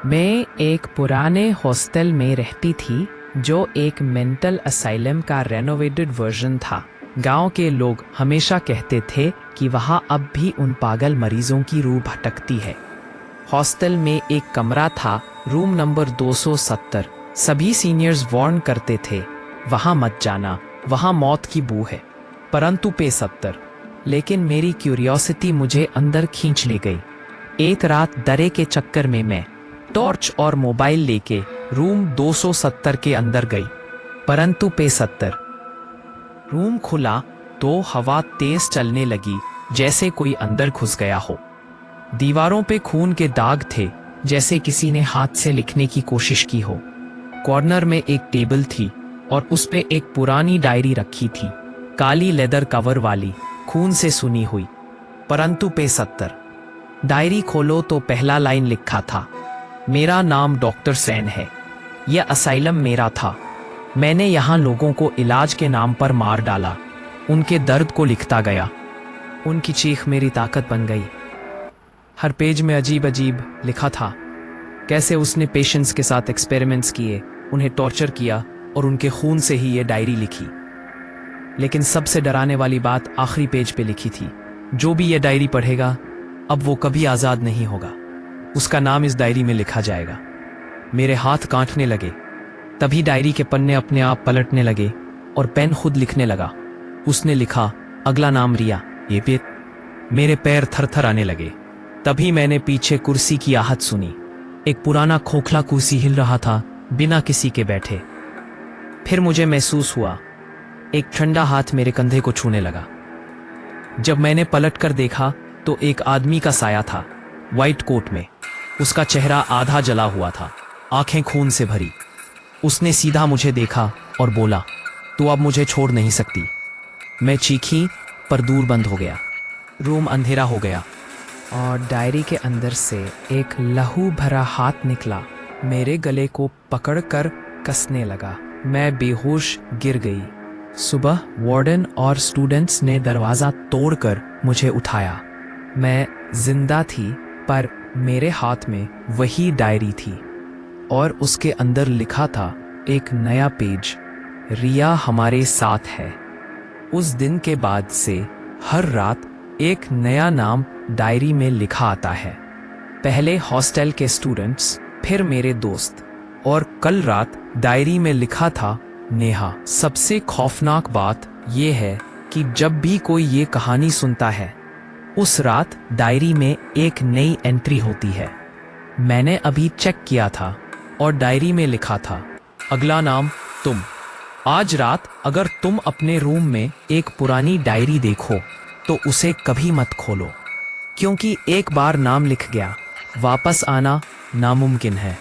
मैं एक पुराने हॉस्टल में रहती थी जो एक मेंटल असाइलम का रेनोवेटेड वर्जन था। गांव के लोग हमेशा कहते थे कि वहां अब भी उन पागल मरीजों की रूह भटकती है। हॉस्टल में एक कमरा था, रूम नंबर 270। सभी सीनियर्स वार्न करते थे, वहां मत जाना, वहां मौत की बू है। परंतु पे 70। लेकिन मेरी क्यूरियोसिटी मुझे अंदर खींच ले गई। एक रात डरे के चक्कर में मैं टॉर्च और मोबाइल लेके रूम 270 के अंदर गई। परंतु पे 70 रूम खुला तो हवा तेज चलने लगी, जैसे कोई अंदर घुस गया हो। दीवारों पे खून के दाग थे, जैसे किसी ने हाथ से लिखने की कोशिश की हो। कॉर्नर में एक टेबल थी और उस पे एक पुरानी डायरी रखी थी, काली लेदर कवर वाली, खून से सुनी हुई। परंतु पे 70 डायरी खोलो तो पहला लाइन लिखा था, मेरा नाम डॉक्टर सेन है। यह असाइलम मेरा था। मैंने यहाँ लोगों को इलाज के नाम पर मार डाला। उनके दर्द को लिखता गया। उनकी चीख मेरी ताकत बन गई। हर पेज में अजीब अजीब लिखा था, कैसे उसने पेशेंट्स के साथ एक्सपेरिमेंट्स किए, उन्हें टॉर्चर किया और उनके खून से ही ये डायरी लिखी। लेकिन सबसे डराने वाली बात आखिरी पेज पे लिखी थी, जो भी ये डायरी पढ़ेगा अब वो कभी आज़ाद नहीं होगा। उसका नाम इस डायरी में लिखा जाएगा। मेरे हाथ कांपने लगे। तभी डायरी के पन्ने अपने आप पलटने लगे और पेन खुद लिखने लगा। उसने लिखा, अगला नाम रिया। ये पे मेरे पैर थरथर आने लगे। तभी मैंने पीछे कुर्सी की आहट सुनी। एक पुराना खोखला कुर्सी हिल रहा था, बिना किसी के बैठे। फिर मुझे महसूस हुआ, एक ठंडा हाथ मेरे कंधे को छूने लगा। जब मैंने पलट कर देखा तो एक आदमी का साया था, व्हाइट कोट में। उसका चेहरा आधा जला हुआ था, आंखें खून से भरी। उसने सीधा मुझे देखा और बोला, तू अब मुझे छोड़ नहीं सकती। मैं चीखी पर दूर बंद हो गया। रूम अंधेरा हो गया और डायरी के अंदर से एक लहू भरा हाथ निकला, मेरे गले को पकड़कर कसने लगा। मैं बेहोश गिर गई। सुबह वार्डन और स्टूडेंट्स ने दरवाज़ा तोड़कर मुझे उठाया। मैं जिंदा थी, पर मेरे हाथ में वही डायरी थी और उसके अंदर लिखा था एक नया पेज, रिया हमारे साथ है। उस दिन के बाद से हर रात एक नया नाम डायरी में लिखा आता है। पहले हॉस्टल के स्टूडेंट्स, फिर मेरे दोस्त, और कल रात डायरी में लिखा था नेहा। सबसे खौफनाक बात यह है कि जब भी कोई ये कहानी सुनता है, उस रात डायरी में एक नई एंट्री होती है। मैंने अभी चेक किया था और डायरी में लिखा था, अगला नाम तुम। आज रात अगर तुम अपने रूम में एक पुरानी डायरी देखो तो उसे कभी मत खोलो, क्योंकि एक बार नाम लिख गया, वापस आना नामुमकिन है।